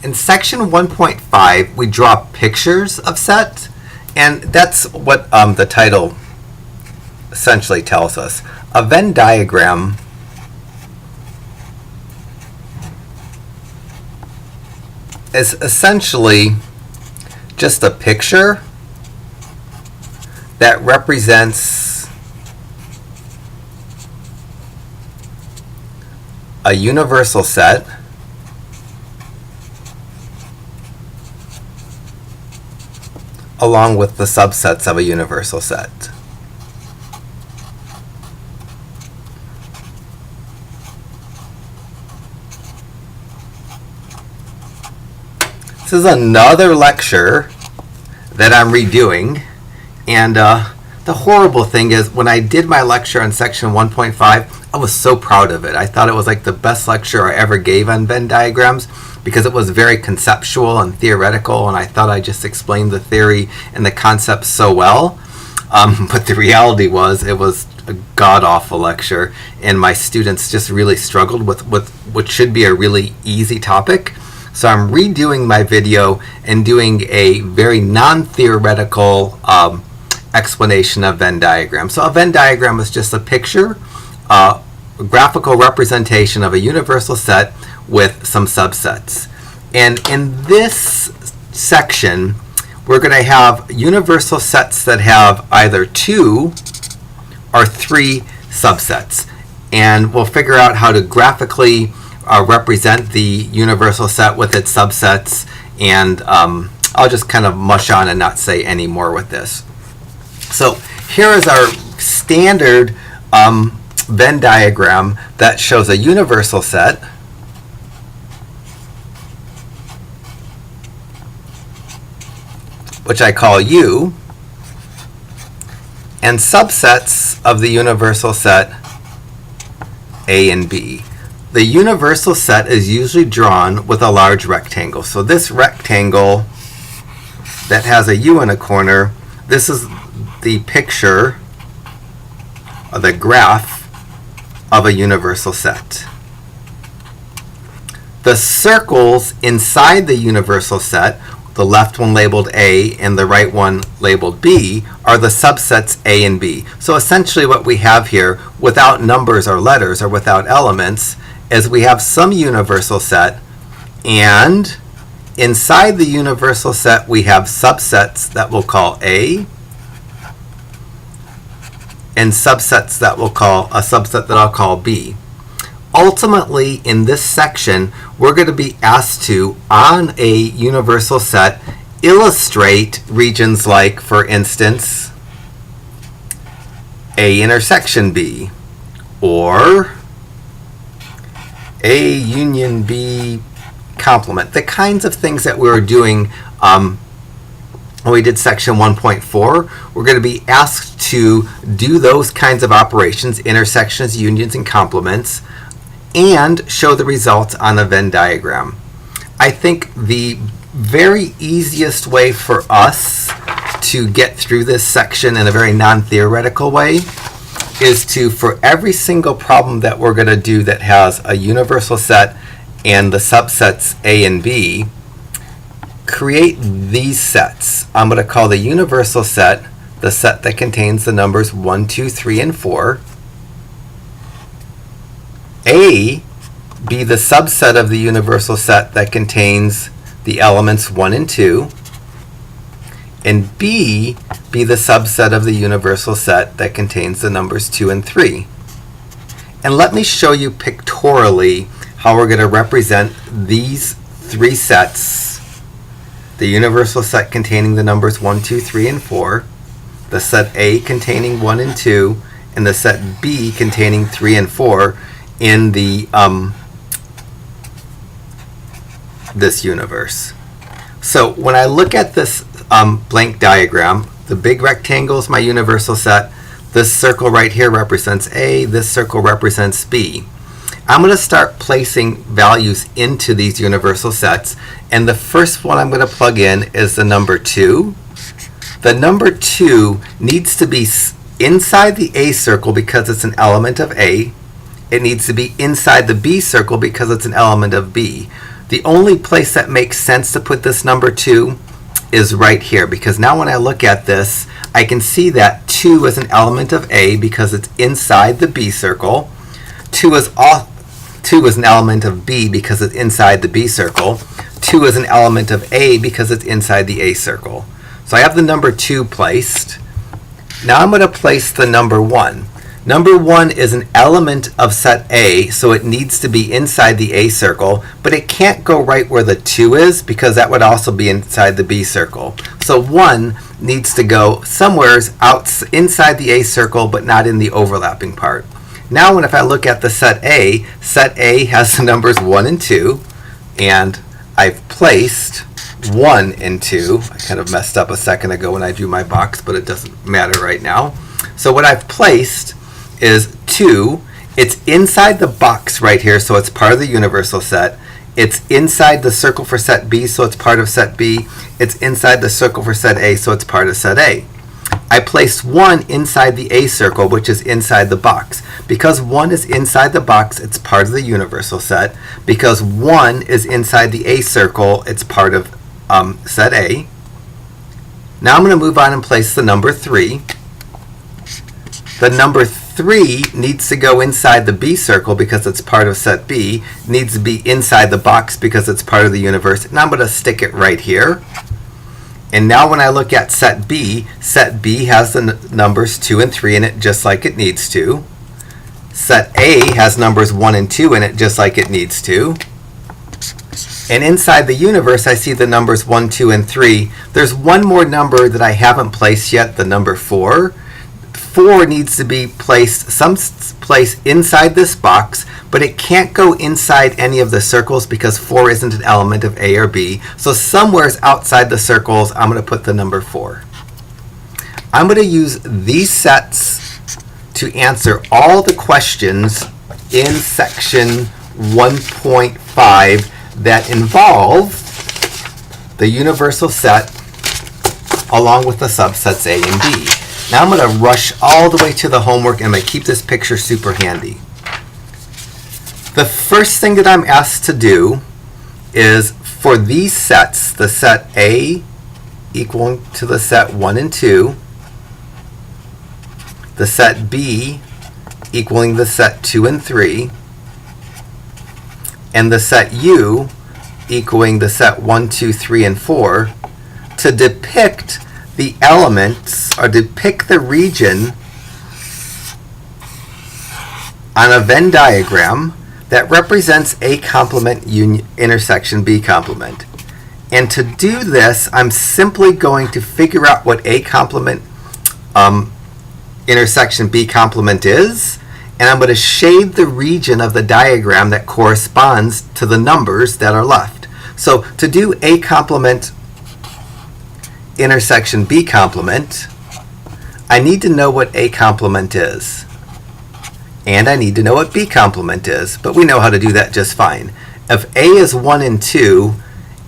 In section 1.5, we draw pictures of sets, and that's what the title essentially tells us. A Venn diagram is essentially just a picture that represents a universal set along with the subsets of a universal set. This is another lecture that I'm redoing, and the horrible thing is when I did my lecture on section 1.5, I was so proud of it. I thought it was like the best lecture I ever gave on Venn diagrams because it was very conceptual and theoretical, and I thought I just explained the theory and the concepts so well. But the reality was it was a god-awful lecture, and my students just really struggled with what should be a really easy topic. So I'm redoing my video and doing a very non-theoretical explanation of Venn diagram. So a Venn diagram is just a picture, a graphical representation of a universal set with some subsets. And in this section, we're going to have universal sets that have either 2 or 3 subsets. And we'll figure out how to graphically represent the universal set with its subsets, and I'll just kind of mush on and not say any more with this. So here is our standard Venn diagram that shows a universal set which I call U, and subsets of the universal set A and B. The universal set is usually drawn with a large rectangle. So this rectangle that has a U in a corner, this is the picture or the graph of a universal set. The circles inside the universal set, the left one labeled A and the right one labeled B, are the subsets A and B. So essentially what we have here, without numbers or letters or without elements, is we have some universal set, and inside the universal set we have subsets that we'll call A and subsets that we'll call a subset that I'll call B. Ultimately, in this section, we're going to be asked to, on a universal set, illustrate regions like, for instance, A intersection B, or A union B complement. The kinds of things that we were doing when we did section 1.4, we're going to be asked to do those kinds of operations, intersections, unions, and complements, and show the results on a Venn diagram. I think the very easiest way for us to get through this section in a very non-theoretical way is to, for every single problem that we're going to do that has a universal set and the subsets A and B, create these sets. I'm going to call the universal set the set that contains the numbers 1, 2, 3, and 4. A be the subset of the universal set that contains the elements 1 and 2, and B be the subset of the universal set that contains the numbers 2 and 3. And let me show you pictorially how we're going to represent these 3 sets: the universal set containing the numbers 1, 2, 3, and 4, the set A containing 1 and 2, and the set B containing 3 and 4 in the this universe. So when I look at this blank diagram, the big rectangle is my universal set. This circle right here represents A. This circle represents B. I'm going to start placing values into these universal sets, and the first one I'm going to plug in is the number 2. The number 2 needs to be inside the A circle because it's an element of A. It needs to be inside the B circle because it's an element of B. The only place that makes sense to put this number 2 is right here, because now when I look at this, I can see that 2 is an element of A because it's inside the B circle. 2 is an element of B because it's inside the B circle. 2 is an element of A because it's inside the A circle. So I have the number 2 placed. Now I'm going to place the number 1. Number 1 is an element of set A, so it needs to be inside the A circle, but it can't go right where the 2 is because that would also be inside the B circle. So 1 needs to go somewhere inside the A circle, but not in the overlapping part. Now if I look at the set A has the numbers 1 and 2, and I've placed 1 and 2. I kind of messed up a second ago when I drew my box, but it doesn't matter right now. So what I've placed is 2. It's inside the box right here, so it's part of the universal set. It's inside the circle for set B, so it's part of set B. It's inside the circle for set A, so it's part of set A. I placed 1 inside the A circle, which is inside the box. Because 1 is inside the box, it's part of the universal set. Because 1 is inside the A circle, it's part of set A. Now I'm going to move on and place the number 3. The number 3 needs to go inside the B circle because it's part of set B. It needs to be inside the box because it's part of the universe. And I'm going to stick it right here. And now when I look at set B has the numbers 2 and 3 in it just like it needs to. Set A has numbers 1 and 2 in it just like it needs to. And inside the universe, I see the numbers 1, 2, and 3. There's one more number that I haven't placed yet, the number 4. 4 needs to be placed someplace inside this box, but it can't go inside any of the circles because 4 isn't an element of A or B. So somewhere outside the circles, I'm going to put the number 4. I'm going to use these sets to answer all the questions in section 1.5 that involve the universal set along with the subsets A and B. Now I'm going to rush all the way to the homework and I'm going to keep this picture super handy. The first thing that I'm asked to do is for these sets, the set A equal to the set 1 and 2, the set B equaling the set 2 and 3, and the set U equaling the set 1, 2, 3, and 4, to depict the elements or depict the region on a Venn diagram that represents A complement intersection B complement. And to do this, I'm simply going to figure out what A complement intersection B complement is, and I'm going to shade the region of the diagram that corresponds to the numbers that are left. So to do A complement intersection B complement, I need to know what A complement is. And I need to know what B complement is, but we know how to do that just fine. If A is 1 and 2,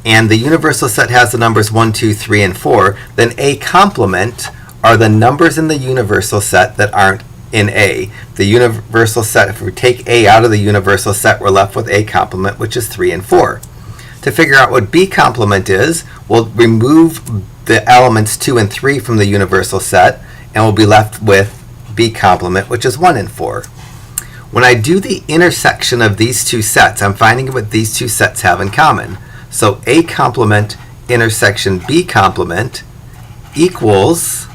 and the universal set has the numbers 1, 2, 3, and 4, then A complement are the numbers in the universal set that aren't in A. The universal set, if we take A out of the universal set, we're left with A complement, which is 3 and 4. To figure out what B complement is, we'll remove the elements 2 and 3 from the universal set, and we'll be left with B complement, which is 1 and 4. When I do the intersection of these two sets, I'm finding what these two sets have in common. So A complement intersection B complement equals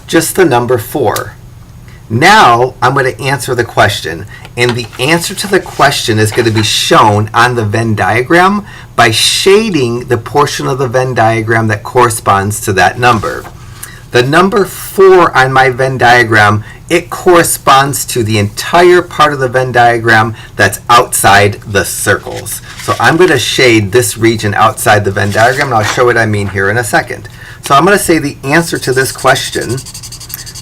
just the number 4. Now I'm going to answer the question, and the answer to the question is going to be shown on the Venn diagram by shading the portion of the Venn diagram that corresponds to that number. The number 4 on my Venn diagram, it corresponds to the entire part of the Venn diagram that's outside the circles. So I'm going to shade this region outside the Venn diagram, and I'll show what I mean here in a second. So I'm going to say the answer to this question,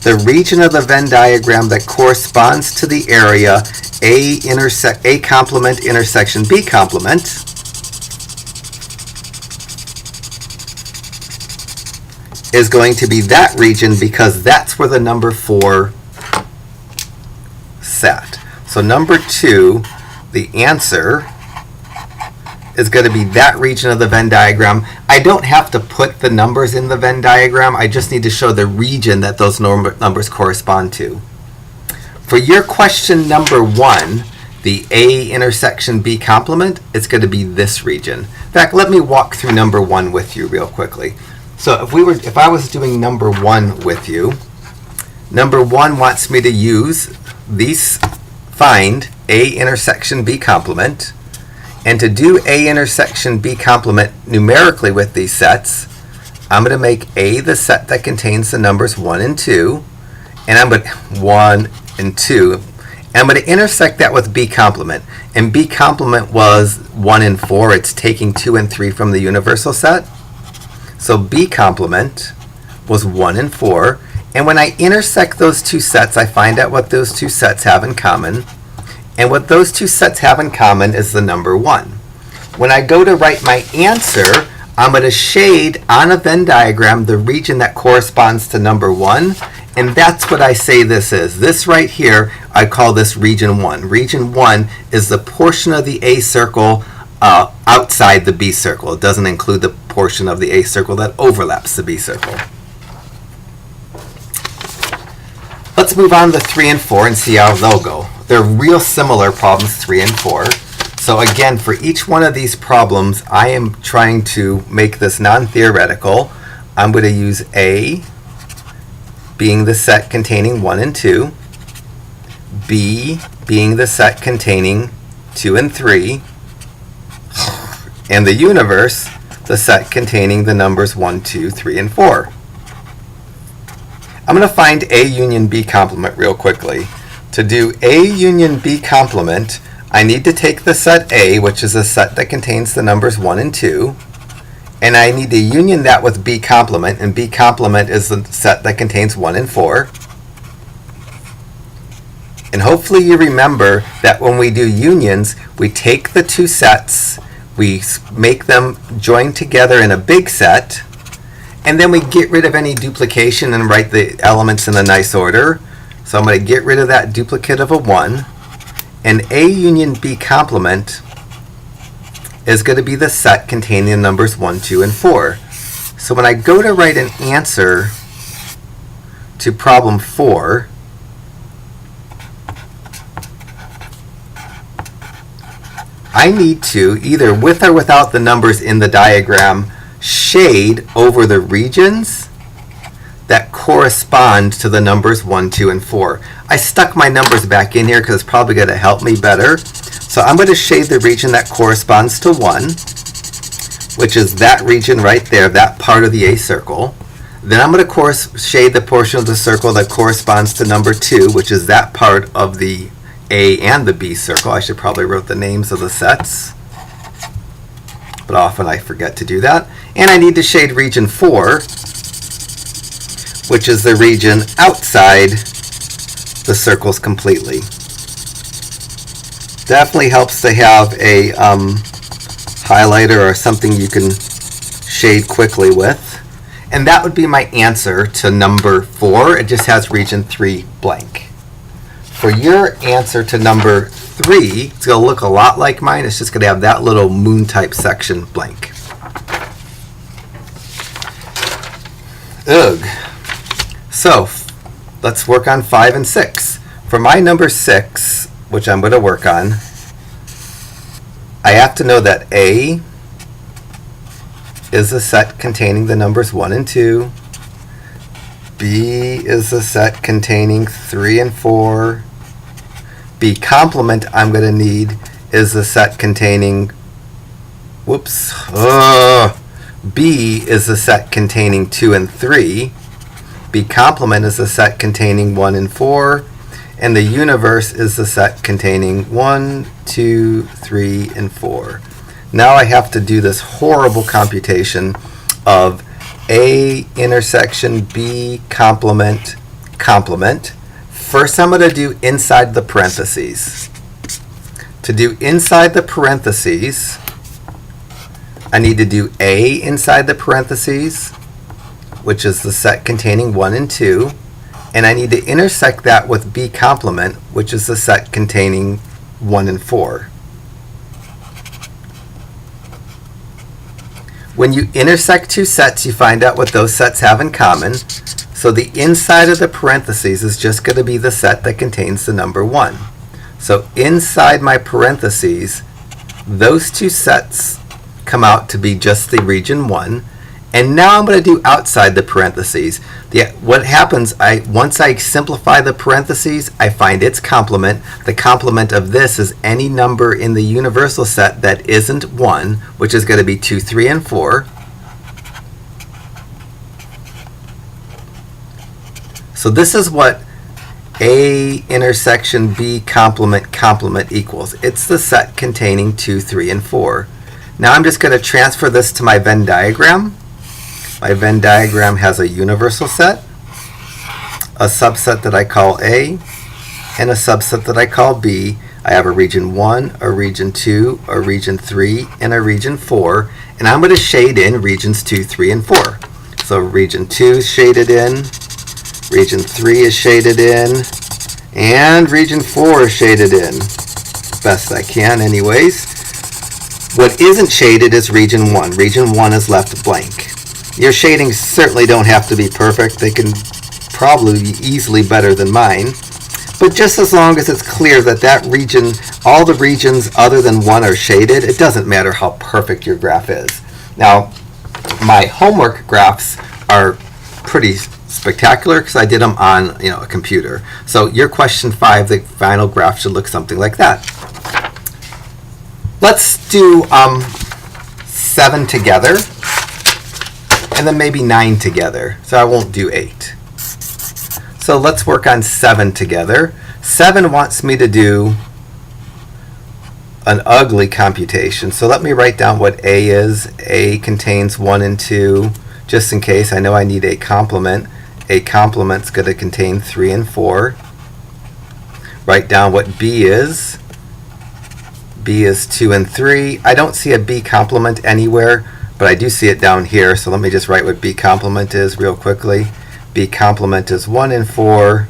the region of the Venn diagram that corresponds to the area A complement intersection B complement is going to be that region because that's where the number 4 sat. So number 2, the answer is going to be that region of the Venn diagram. I don't have to put the numbers in the Venn diagram. I just need to show the region that those numbers correspond to. For your question number 1, the A intersection B complement, it's going to be this region. In fact, let me walk through number 1 with you real quickly. So if I was doing number 1 with you, number 1 wants me to use find A intersection B complement. And to do A intersection B complement numerically with these sets, I'm going to make A the set that contains the numbers 1 and 2, and I'm going to 1 and 2, and I'm going to intersect that with B complement. And B complement was 1 and 4. It's taking 2 and 3 from the universal set. So B complement was 1 and 4. And when I intersect those two sets, I find out what those two sets have in common. And what those two sets have in common is the number 1. When I go to write my answer, I'm going to shade on a Venn diagram the region that corresponds to number 1. And that's what I say this is. This right here, I call this region 1. Region 1 is the portion of the A circle outside the B circle. It doesn't include the portion of the A circle that overlaps the B circle. Let's move on to 3 and 4 and see how they'll go. They're real similar problems, 3 and 4. So again, for each one of these problems, I am trying to make this non-theoretical. I'm going to use A being the set containing 1 and 2, B being the set containing 2 and 3, and the universe, the set containing the numbers 1, 2, 3, and 4. I'm going to find A union B complement real quickly. To do A union B complement, I need to take the set A, which is a set that contains the numbers 1 and 2, and I need to union that with B complement, and B complement is the set that contains 1 and 4. And hopefully you remember that when we do unions, we take the two sets, we make them join together in a big set, and then we get rid of any duplication and write the elements in a nice order. So I'm going to get rid of that duplicate of a 1. And A union B complement is going to be the set containing the numbers 1, 2, and 4. So when I go to write an answer to problem 4, I need to, either with or without the numbers in the diagram, shade over the regions that correspond to the numbers 1, 2, and 4. I stuck my numbers back in here because it's probably going to help me better. So I'm going to shade the region that corresponds to 1, which is that region right there, that part of the A circle. Then I'm going to shade the portion of the circle that corresponds to number 2, which is that part of the A and the B circle. I should probably wrote the names of the sets, but often I forget to do that. And I need to shade region 4, which is the region outside the circles completely. Definitely helps to have a highlighter or something you can shade quickly with. And that would be my answer to number 4. It just has region 3 blank. For your answer to number 3, it's going to look a lot like mine. It's just going to have that little moon type section blank. Ugh. So let's work on 5 and 6. For my number 6, which I'm going to work on, I have to know that A is a set containing the numbers 1 and 2. B is a set containing 3 and 4. B complement I'm going to need is a set containing, B is a set containing 2 and 3. B complement is a set containing 1 and 4. And the universe is a set containing 1, 2, 3, and 4. Now I have to do this horrible computation of A intersection B complement. First I'm going to do inside the parentheses. To do inside the parentheses, I need to do A inside the parentheses, which is the set containing 1 and 2. And I need to intersect that with B complement, which is the set containing 1 and 4. When you intersect two sets, you find out what those sets have in common. So the inside of the parentheses is just going to be the set that contains the number 1. So inside my parentheses, those two sets come out to be just the region 1. And now I'm going to do outside the parentheses. What happens, once I simplify the parentheses, I find its complement. The complement of this is any number in the universal set that isn't 1, which is going to be 2, 3, and 4. So this is what A intersection B complement equals. It's the set containing 2, 3, and 4. Now I'm just going to transfer this to my Venn diagram. My Venn diagram has a universal set, a subset that I call A, and a subset that I call B. I have a region 1, a region 2, a region 3, and a region 4. And I'm going to shade in regions 2, 3, and 4. So region 2 is shaded in, region 3 is shaded in, and region 4 is shaded in. Best I can anyways. What isn't shaded is region 1. Region 1 is left blank. Your shadings certainly don't have to be perfect. They can probably be easily better than mine. But just as long as it's clear that that region, all the regions other than 1 are shaded, it doesn't matter how perfect your graph is. Now, my homework graphs are pretty spectacular because I did them on a computer. So your question 5, the final graph should look something like that. Let's do 7 together. And then maybe 9 together. So I won't do 8. So let's work on 7 together. 7 wants me to do an ugly computation. So let me write down what A is. A contains 1 and 2, just in case. I know I need a complement. A complement's going to contain 3 and 4. Write down what B is. B is 2 and 3. I don't see a B complement anywhere, but I do see it down here, so let me just write what B complement is real quickly. B complement is 1 and 4,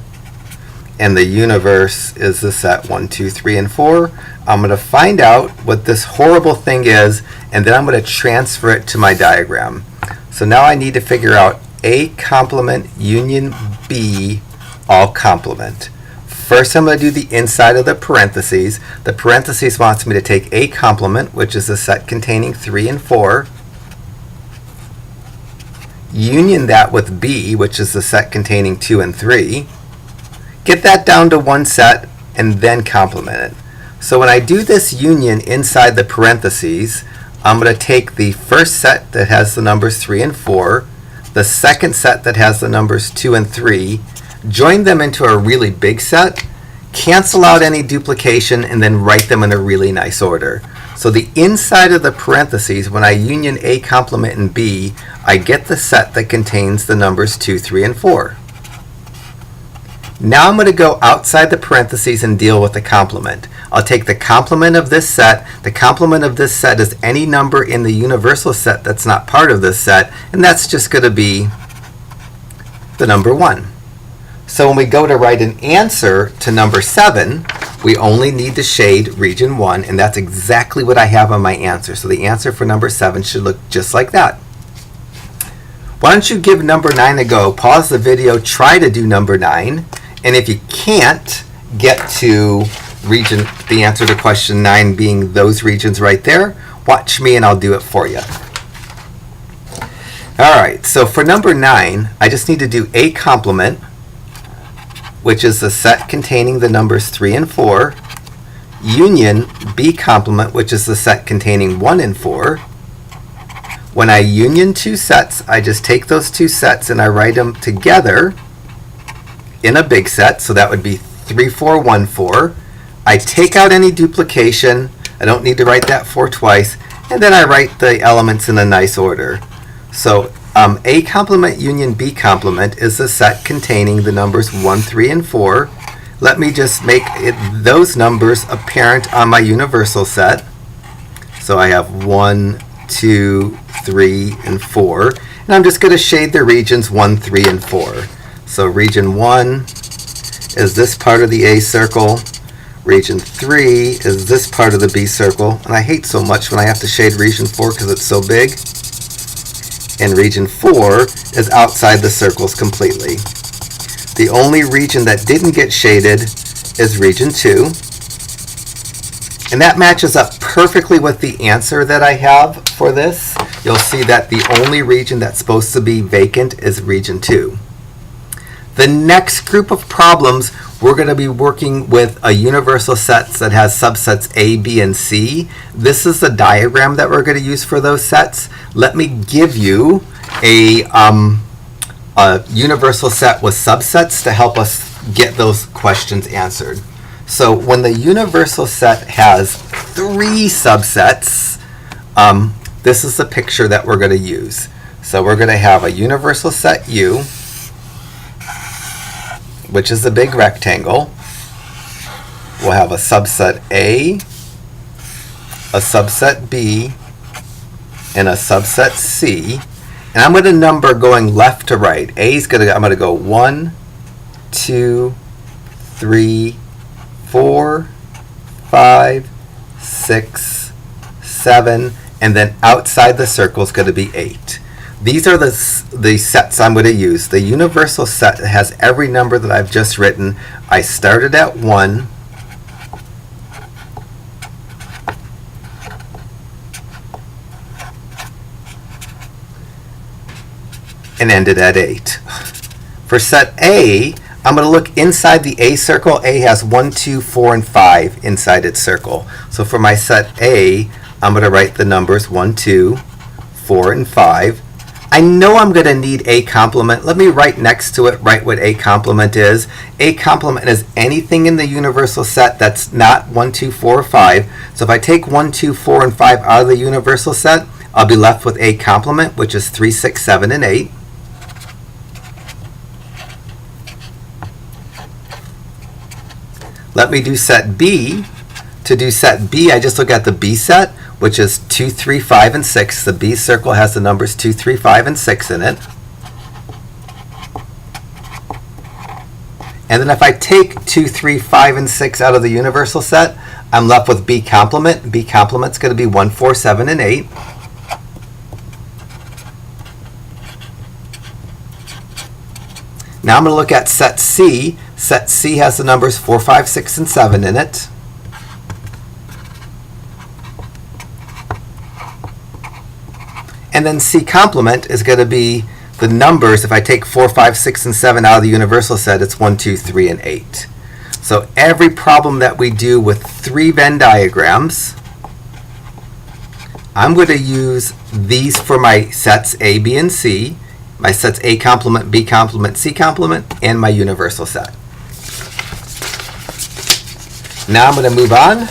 and the universe is the set 1, 2, 3, and 4. I'm going to find out what this horrible thing is, and then I'm going to transfer it to my diagram. So now I need to figure out A complement union B all complement. First I'm going to do the inside of the parentheses. The parentheses wants me to take A complement, which is the set containing 3 and 4, union that with B, which is the set containing 2 and 3, get that down to one set, and then complement it. So when I do this union inside the parentheses, I'm going to take the first set that has the numbers 3 and 4, the second set that has the numbers 2 and 3, join them into a really big set, cancel out any duplication, and then write them in a really nice order. So the inside of the parentheses, when I union A complement and B, I get the set that contains the numbers 2, 3, and 4. Now I'm going to go outside the parentheses and deal with the complement. I'll take the complement of this set. The complement of this set is any number in the universal set that's not part of this set, and that's just going to be the number 1. So when we go to write an answer to number 7, we only need to shade region 1, and that's exactly what I have on my answer. So the answer for number 7 should look just like that. Why don't you give number 9 a go? Pause the video, try to do number 9, and if you can't get to the answer to question 9 being those regions right there, watch me and I'll do it for you. Alright, so for number 9, I just need to do A complement, which is the set containing the numbers 3 and 4, union B complement, which is the set containing 1 and 4. When I union two sets, I just take those two sets and I write them together in a big set, so that would be 3, 4, 1, 4. I take out any duplication. I don't need to write that 4 twice, and then I write the elements in a nice order. So A complement union B complement is the set containing the numbers 1, 3, and 4. Let me just make those numbers apparent on my universal set. So I have 1, 2, 3, and 4. And I'm just going to shade the regions 1, 3, and 4. So region 1 is this part of the A circle. Region 3 is this part of the B circle. And I hate so much when I have to shade region 4 because it's so big. and region 4 is outside the circles completely. The only region that didn't get shaded is region 2. And that matches up perfectly with the answer that I have for this. You'll see that the only region that's supposed to be vacant is region 2. The next group of problems, we're going to be working with a universal set that has subsets A, B, and C. This is the diagram that we're going to use for those sets. Let me give you a universal set with subsets to help us get those questions answered. So when the universal set has 3 subsets, this is the picture that we're going to use. So we're going to have a universal set U, which is the big rectangle. We'll have a subset A, a subset B, and a subset C. And I'm going to number going left to right. I'm going to go 1, 2, 3, 4, 5, 6, 7, and then outside the circle is going to be 8. These are the sets I'm going to use. The universal set has every number that I've just written. I started at 1, and ended at 8. For set A, I'm going to look inside the A circle. A has 1, 2, 4, and 5 inside its circle. So for my set A, I'm going to write the numbers 1, 2, 4, and 5. I know I'm going to need A complement. Let me write next to it, write what A complement is. A complement is anything in the universal set that's not 1, 2, 4, or 5. So if I take 1, 2, 4, and 5 out of the universal set, I'll be left with A complement, which is 3, 6, 7, and 8. Let me do set B. To do set B, I just look at the B set, which is 2, 3, 5, and 6. The B circle has the numbers 2, 3, 5, and 6 in it. And then if I take 2, 3, 5, and 6 out of the universal set, I'm left with B complement. B complement's going to be 1, 4, 7, and 8. Now I'm going to look at set C. Set C has the numbers 4, 5, 6, and 7 in it. And then C complement is going to be the numbers. If I take 4, 5, 6, and 7 out of the universal set, it's 1, 2, 3, and 8. So every problem that we do with 3 Venn diagrams, I'm going to use these for my sets A, B, and C, my sets A complement, B complement, C complement, and my universal set. Now I'm going to move on,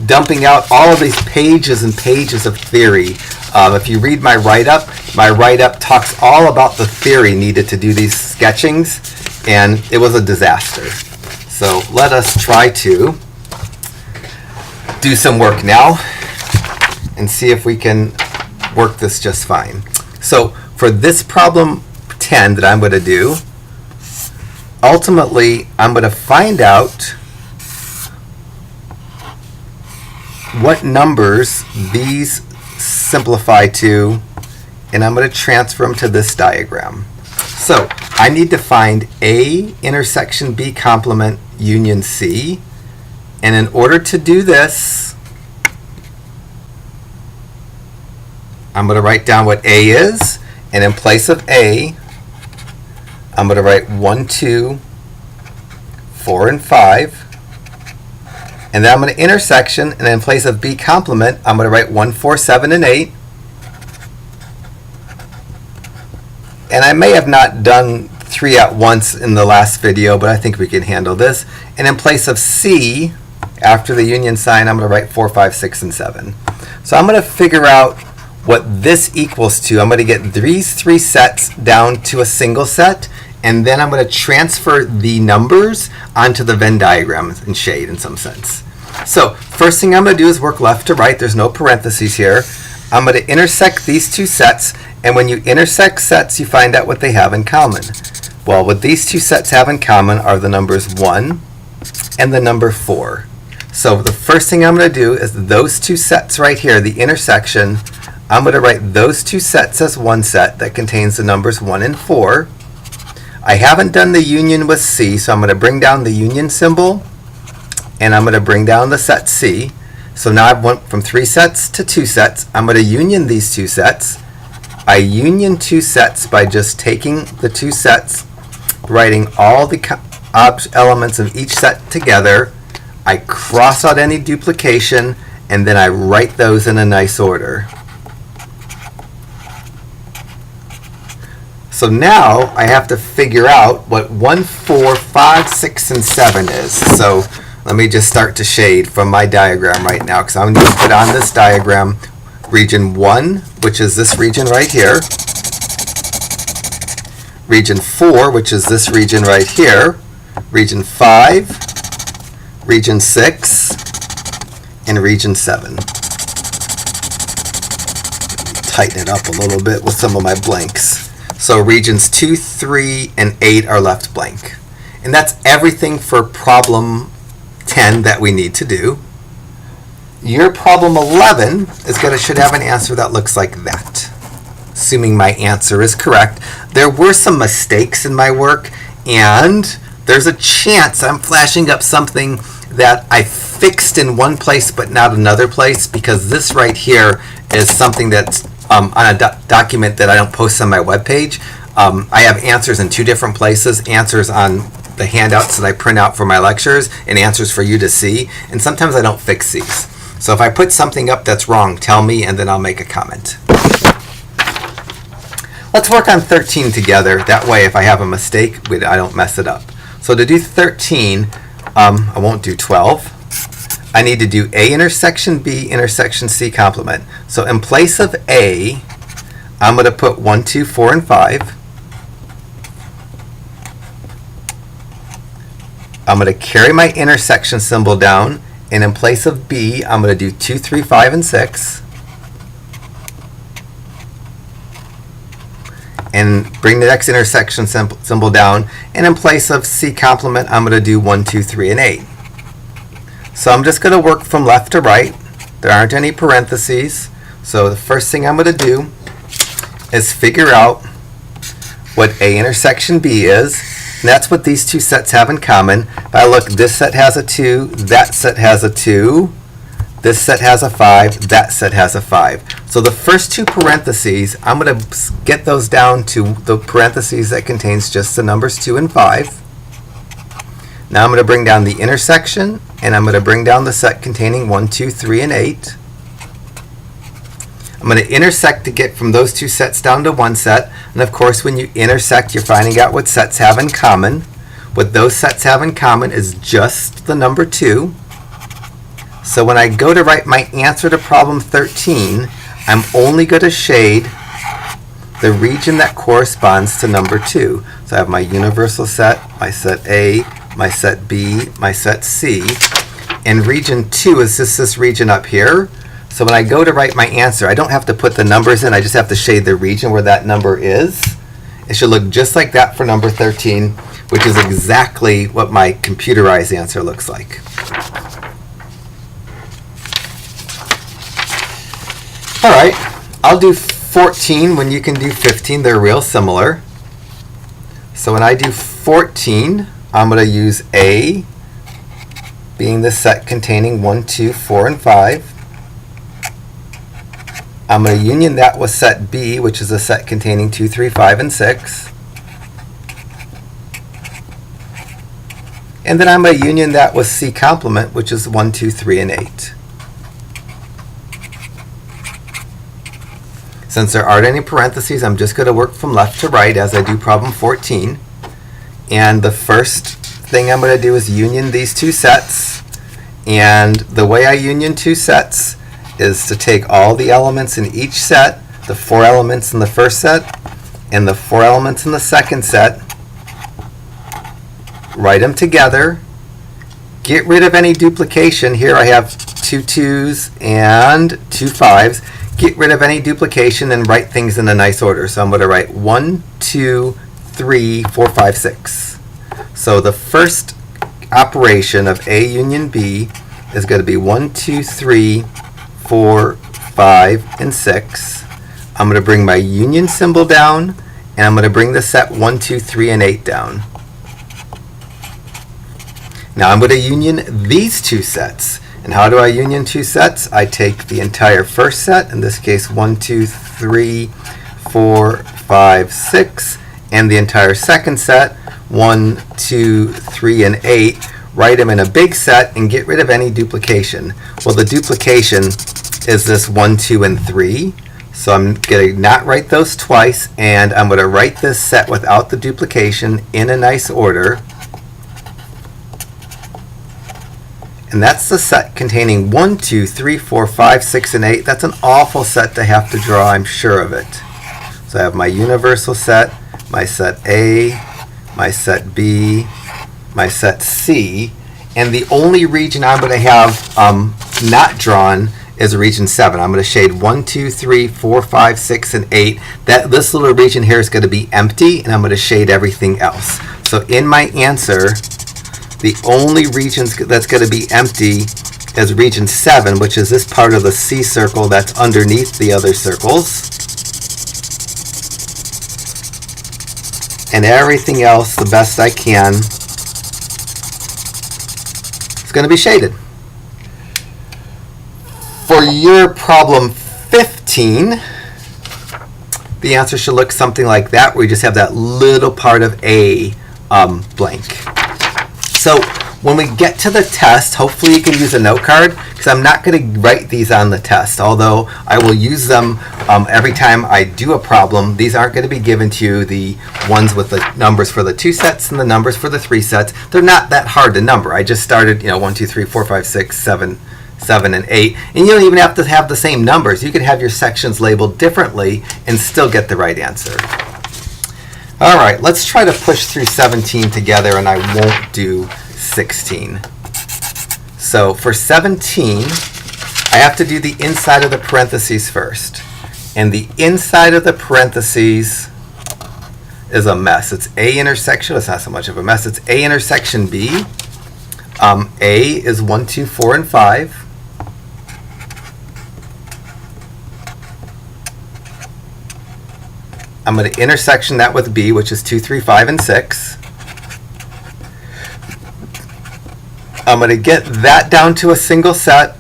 dumping out all of these pages and pages of theory. If you read my write-up talks all about the theory needed to do these sketchings, and it was a disaster. So let us try to do some work now and see if we can work this just fine. So for this problem 10 that I'm going to do, ultimately I'm going to find out what numbers these simplify to, and I'm going to transfer them to this diagram. So I need to find A intersection B complement union C, and in order to do this, I'm going to write down what A is, and in place of A, I'm going to write 1, 2, 4, and 5. And then I'm going to intersection, and in place of B complement, I'm going to write 1, 4, 7, and 8. And I may have not done 3 at once in the last video, but I think we can handle this. And in place of C, after the union sign, I'm going to write 4, 5, 6, and 7. So I'm going to figure out what this equals to. I'm going to get these 3 sets down to a single set, and then I'm going to transfer the numbers onto the Venn diagram and shade in some sense. So first thing I'm going to do is work left to right. There's no parentheses here. I'm going to intersect these 2 sets, and when you intersect sets, you find out what they have in common. Well, what these 2 sets have in common are the numbers 1 and the number 4. So the first thing I'm going to do is those 2 sets right here, the intersection, I'm going to write those two sets as one set that contains the numbers 1 and 4. I haven't done the union with C, so I'm going to bring down the union symbol, and I'm going to bring down the set C. So now I've went from 3 sets to 2 sets. I'm going to union these 2 sets. I union 2 sets by just taking the 2 sets, writing all the elements of each set together. I cross out any duplication, and then I write those in a nice order. So now I have to figure out what 1, 4, 5, 6, and 7 is. So let me just start to shade from my diagram right now, because I'm going to put on this diagram region 1, which is this region right here, region 4, which is this region right here, region 5, region 6, and region 7. Tighten it up a little bit with some of my blanks. So regions 2, 3, and 8 are left blank. And that's everything for problem 10 that we need to do. Your problem 11 should have an answer that looks like that, assuming my answer is correct. There were some mistakes in my work, and there's a chance I'm flashing up something that I fixed in one place but not another place, because this right here is something that's on a document that I don't post on my webpage. I have answers in 2 different places, answers on the handouts that I print out for my lectures and answers for you to see, and sometimes I don't fix these. So if I put something up that's wrong, tell me and then I'll make a comment. Let's work on 13 together. That way if I have a mistake, I don't mess it up. So to do 13, I won't do 12. I need to do A intersection B intersection C complement. So in place of A, I'm going to put 1, 2, 4, and 5. I'm going to carry my intersection symbol down, and in place of B, I'm going to do 2, 3, 5, and 6. And bring the next intersection symbol down, and in place of C complement, I'm going to do 1, 2, 3, and 8. So I'm just going to work from left to right. There aren't any parentheses. So the first thing I'm going to do is figure out what A intersection B is. And that's what these 2 sets have in common. If I look, this set has a 2, that set has a 2, this set has a 5, that set has a 5. So the first 2 parentheses, I'm going to get those down to the parentheses that contains just the numbers 2 and 5. Now I'm going to bring down the intersection, and I'm going to bring down the set containing 1, 2, 3, and 8. I'm going to intersect to get from those 2 sets down to 1 set. And of course, when you intersect, you're finding out what sets have in common. What those sets have in common is just the number 2. So when I go to write my answer to problem 13, I'm only going to shade the region that corresponds to number 2. So I have my universal set, my set A, my set B, my set C, and region 2 is just this region up here. So when I go to write my answer, I don't have to put the numbers in, I just have to shade the region where that number is. It should look just like that for number 13, which is exactly what my computerized answer looks like. All right, I'll do 14 when you can do 15. They're real similar. So when I do 14, I'm going to use A being the set containing 1, 2, 4, and 5. I'm going to union that with set B, which is a set containing 2, 3, 5, and 6. And then I'm going to union that with C complement, which is 1, 2, 3, and 8. Since there aren't any parentheses, I'm just going to work from left to right as I do problem 14. And the first thing I'm going to do is union these 2 sets. And the way I union 2 sets is to take all the elements in each set, the 4 elements in the first set and the 4 elements in the second set, write them together, get rid of any duplication. Here I have 2 2s and 2 5s. Get rid of any duplication and write things in a nice order. So I'm going to write 1, 2, 3, 4, 5, 6. So the first operation of A union B is going to be 1, 2, 3, 4, 5, and 6. I'm going to bring my union symbol down, and I'm going to bring the set 1, 2, 3, and 8 down. Now I'm going to union these two sets. And how do I union two sets? I take the entire first set, in this case 1, 2, 3, 4, 5, 6, and the entire second set, 1, 2, 3, and 8, write them in a big set and get rid of any duplication. Well, the duplication is this 1, 2, and 3. So I'm going to not write those twice, and I'm going to write this set without the duplication in a nice order. And that's the set containing 1, 2, 3, 4, 5, 6, and 8. That's an awful set to have to draw, I'm sure of it. So I have my universal set, my set A, my set B, my set C, and the only region I'm going to have not drawn is region 7. I'm going to shade 1, 2, 3, 4, 5, 6, and 8. This little region here is going to be empty, and I'm going to shade everything else. So in my answer, the only region that's going to be empty is region 7, which is this part of the C circle that's underneath the other circles. And everything else, the best I can, is going to be shaded. For your problem 15, the answer should look something like that, where you just have that little part of A blank. So when we get to the test, hopefully you can use a note card, because I'm not going to write these on the test, although I will use them every time I do a problem. These aren't going to be given to you, the ones with the numbers for the 2 sets and the numbers for the 3 sets. They're not that hard to number. I just started, 1, 2, 3, 4, 5, 6, 7, and 8. And you don't even have to have the same numbers. You can have your sections labeled differently and still get the right answer. All right, let's try to push through 17 together, and I won't do 16. So for 17, I have to do the inside of the parentheses first. And the inside of the parentheses is a mess. It's A intersection. It's not so much of a mess. It's A intersection B. A is 1, 2, 4, and 5. I'm going to intersection that with B, which is 2, 3, 5, and 6. I'm going to get that down to a single set,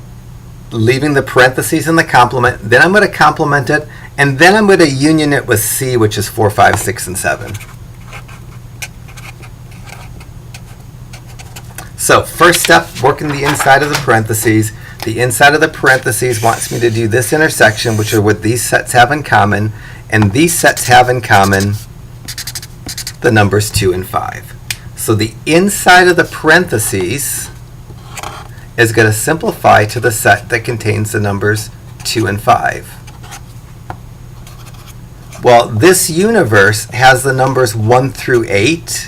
leaving the parentheses and the complement. Then I'm going to complement it, and then I'm going to union it with C, which is 4, 5, 6, and 7. So first step, working the inside of the parentheses. The inside of the parentheses wants me to do this intersection, which are what these sets have in common. And these sets have in common the numbers 2 and 5. So the inside of the parentheses is going to simplify to the set that contains the numbers 2 and 5. Well, this universe has the numbers 1 through 8.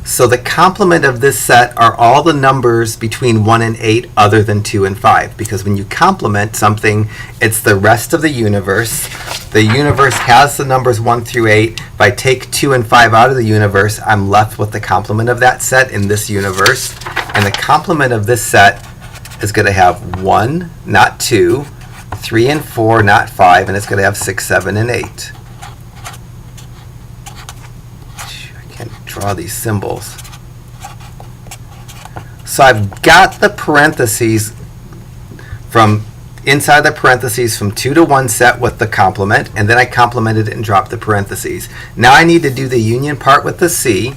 So the complement of this set are all the numbers between 1 and 8 other than 2 and 5. Because when you complement something, it's the rest of the universe. The universe has the numbers 1 through 8. If I take 2 and 5 out of the universe, I'm left with the complement of that set in this universe. And the complement of this set is going to have 1, not 2, 3 and 4, not 5, and it's going to have 6, 7, and 8. Draw these symbols. So I've got the parentheses from inside the parentheses from 2 to 1 set with the complement, and then I complemented it and dropped the parentheses. Now I need to do the union part with the C,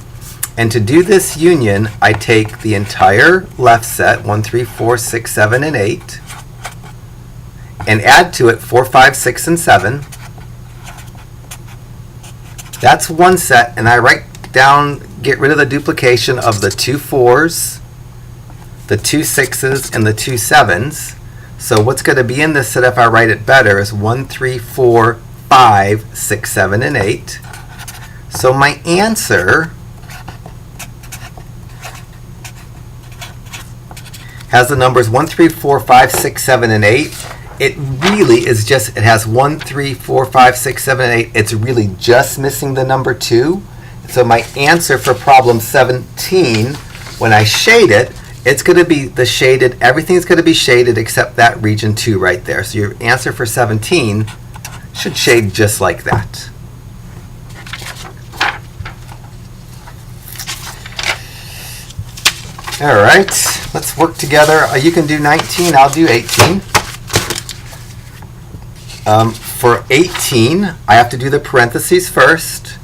and to do this union, I take the entire left set, 1, 3, 4, 6, 7, and 8, and add to it 4, 5, 6, and 7. That's one set, and I write down, get rid of the duplication of the 2 4s, the 2 6s, and the 2 7s. So what's going to be in this set if I write it better is 1, 3, 4, 5, 6, 7, and 8. So my answer has the numbers 1, 3, 4, 5, 6, 7, and 8. It really is just, it has 1, 3, 4, 5, 6, 7, and 8. It's really just missing the number 2. So my answer for problem 17, when I shade it, it's going to be the shaded, everything's going to be shaded except that region 2 right there. So your answer for 17 should shade just like that. All right, let's work together. You can do 19, I'll do 18. For 18, I have to do the parentheses first.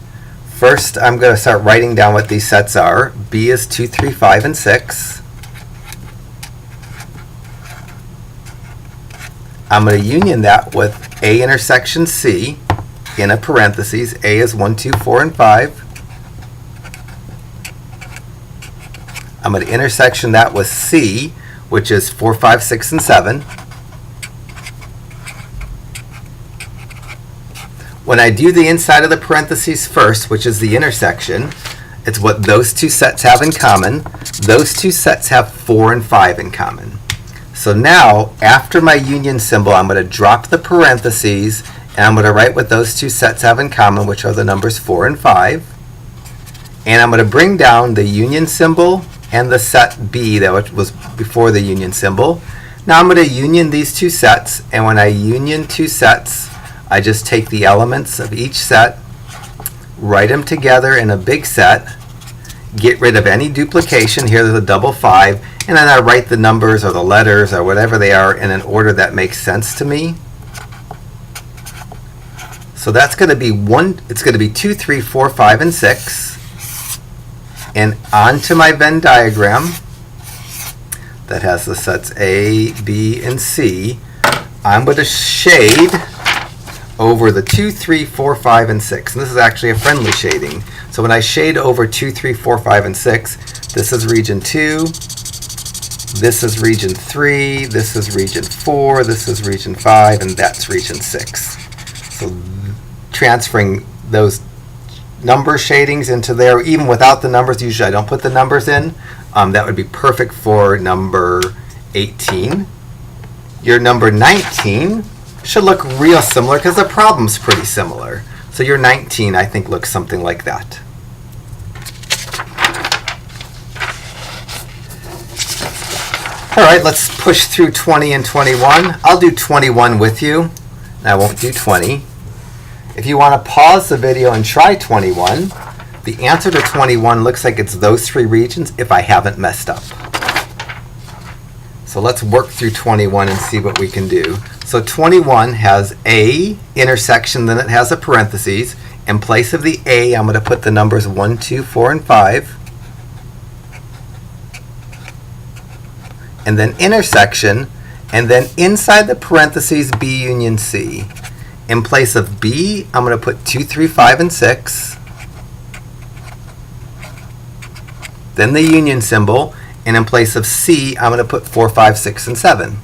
First, I'm going to start writing down what these sets are. B is 2, 3, 5, and 6. I'm going to union that with A intersection C in a parentheses. A is 1, 2, 4, and 5. I'm going to intersection that with C, which is 4, 5, 6, and 7. When I do the inside of the parentheses first, which is the intersection, it's what those two sets have in common. Those two sets have 4 and 5 in common. So now, after my union symbol, I'm going to drop the parentheses, and I'm going to write what those two sets have in common, which are the numbers 4 and 5. And I'm going to bring down the union symbol and the set B that was before the union symbol. Now I'm going to union these two sets, and when I union two sets, I just take the elements of each set, write them together in a big set, get rid of any duplication. Here there's a double 5, and then I write the numbers or the letters or whatever they are in an order that makes sense to me. So that's going to be it's going to be 2, 3, 4, 5, and 6. And onto my Venn diagram that has the sets A, B, and C, I'm going to shade over the 2, 3, 4, 5, and 6. And this is actually a friendly shading. So when I shade over 2, 3, 4, 5, and 6, this is region 2, this is region 3, this is region 4, this is region 5, and that's region 6. So transferring those number shadings into there, even without the numbers, usually I don't put the numbers in, that would be perfect for number 18. Your number 19 should look real similar because the problem's pretty similar. So your 19, I think, looks something like that. All right, let's push through 20 and 21. I'll do 21 with you, and I won't do 20. If you want to pause the video and try 21, the answer to 21 looks like it's those three regions if I haven't messed up. So let's work through 21 and see what we can do. So 21 has A intersection, then it has a parentheses. In place of the A, I'm going to put the numbers 1, 2, 4, and 5. And then intersection, and then inside the parentheses, B union C. In place of B, I'm going to put 2, 3, 5, and 6. Then the union symbol, and in place of C, I'm going to put 4, 5, 6, and 7.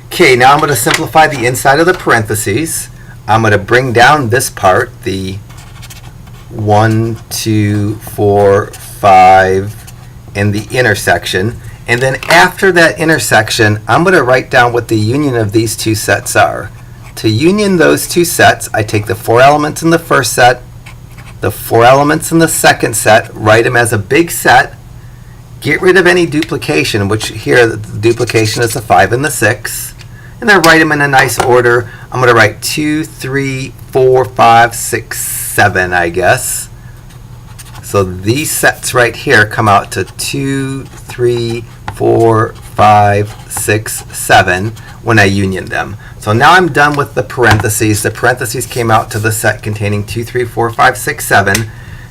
Okay, now I'm going to simplify the inside of the parentheses. I'm going to bring down this part, the 1, 2, 4, 5, and the intersection. And then after that intersection, I'm going to write down what the union of these two sets are. To union those two sets, I take the 4 elements in the first set, the 4 elements in the second set, write them as a big set, get rid of any duplication, which here the duplication is the 5 and the 6, and then write them in a nice order. I'm going to write 2, 3, 4, 5, 6, 7, I guess. So these sets right here come out to 2, 3, 4, 5, 6, 7 when I union them. So now I'm done with the parentheses. The parentheses came out to the set containing 2, 3, 4, 5, 6, 7.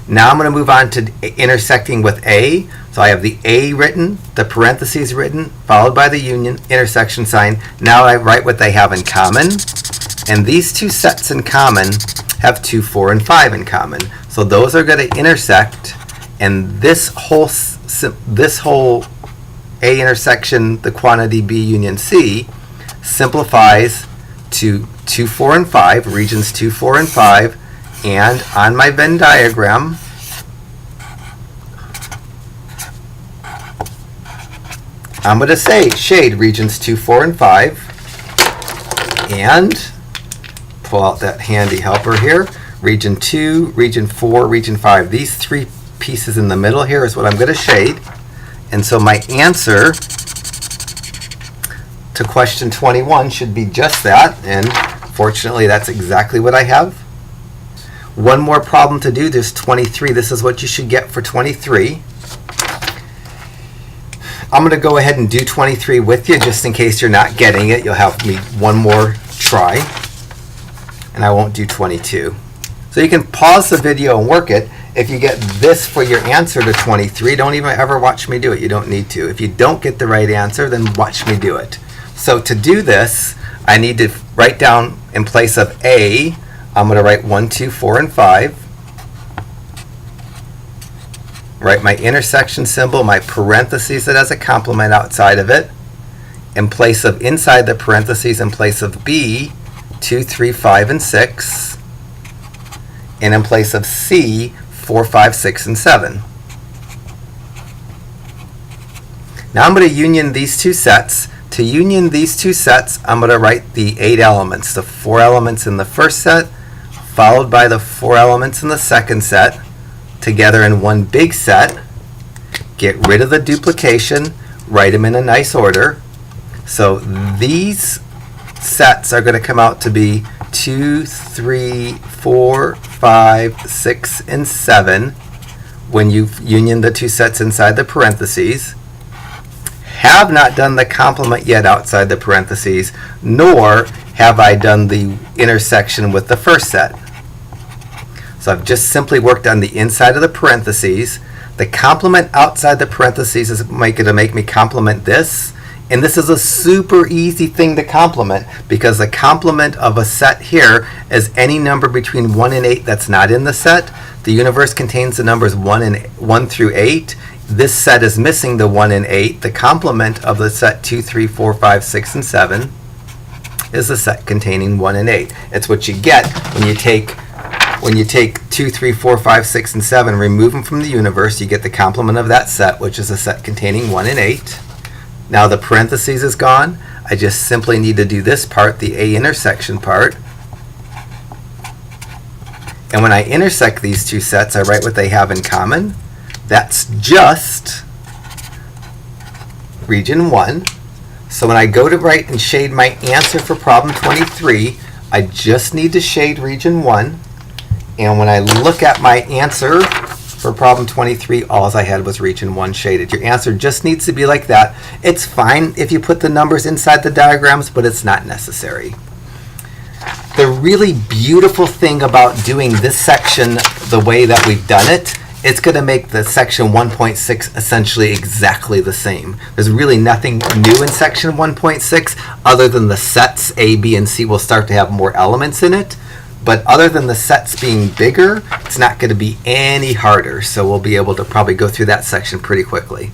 Now I'm going to move on to intersecting with A. So I have the A written, the parentheses written, followed by the union intersection sign. Now I write what they have in common. And these two sets in common have 2, 4, and 5 in common. So those are going to intersect, and this whole A intersection, the quantity B union C, simplifies to 2, 4, and 5, regions 2, 4, and 5, and on my Venn diagram, I'm going to say shade regions 2, 4, and 5, and pull out that handy helper here, region 2, region 4, region 5. These three pieces in the middle here is what I'm going to shade. And so my answer to question 21 should be just that, and fortunately that's exactly what I have. One more problem to do, there's 23. This is what you should get for 23. I'm going to go ahead and do 23 with you just in case you're not getting it. You'll have me one more try, and I won't do 22. So you can pause the video and work it. If you get this for your answer to 23, don't even ever watch me do it. You don't need to. If you don't get the right answer, then watch me do it. So to do this, I need to write down in place of A, I'm going to write 1, 2, 4, and 5. Write my intersection symbol, my parentheses that has a complement outside of it. In place of inside the parentheses, in place of B, 2, 3, 5, and 6. And in place of C, 4, 5, 6, and 7. Now I'm going to union these two sets. To union these two sets, I'm going to write the 8 elements, the 4 elements in the first set, followed by the 4 elements in the second set, together in one big set. Get rid of the duplication, write them in a nice order. So these sets are going to come out to be 2, 3, 4, 5, 6, and 7 when you've unioned the two sets inside the parentheses. Have not done the complement yet outside the parentheses, nor have I done the intersection with the first set. So I've just simply worked on the inside of the parentheses. The complement outside the parentheses is going to make me complement this. And this is a super easy thing to complement because the complement of a set here is any number between 1 and 8 that's not in the set. The universe contains the numbers 1 through 8. This set is missing the 1 and 8. The complement of the set 2, 3, 4, 5, 6, and 7 is the set containing 1 and 8. It's what you get when you take 2, 3, 4, 5, 6, and 7, remove them from the universe, you get the complement of that set, which is a set containing 1 and 8. Now the parentheses is gone. I just simply need to do this part, the A intersection part. And when I intersect these two sets, I write what they have in common. That's just region 1. So when I go to write and shade my answer for problem 23, I just need to shade region 1. And when I look at my answer for problem 23, all I had was region 1 shaded. Your answer just needs to be like that. It's fine if you put the numbers inside the diagrams, but it's not necessary. The really beautiful thing about doing this section the way that we've done it, it's going to make the section 1.6 essentially exactly the same. There's really nothing new in section 1.6 other than the sets A, B, and C will start to have more elements in it. But other than the sets being bigger, it's not going to be any harder. So we'll be able to probably go through that section pretty quickly.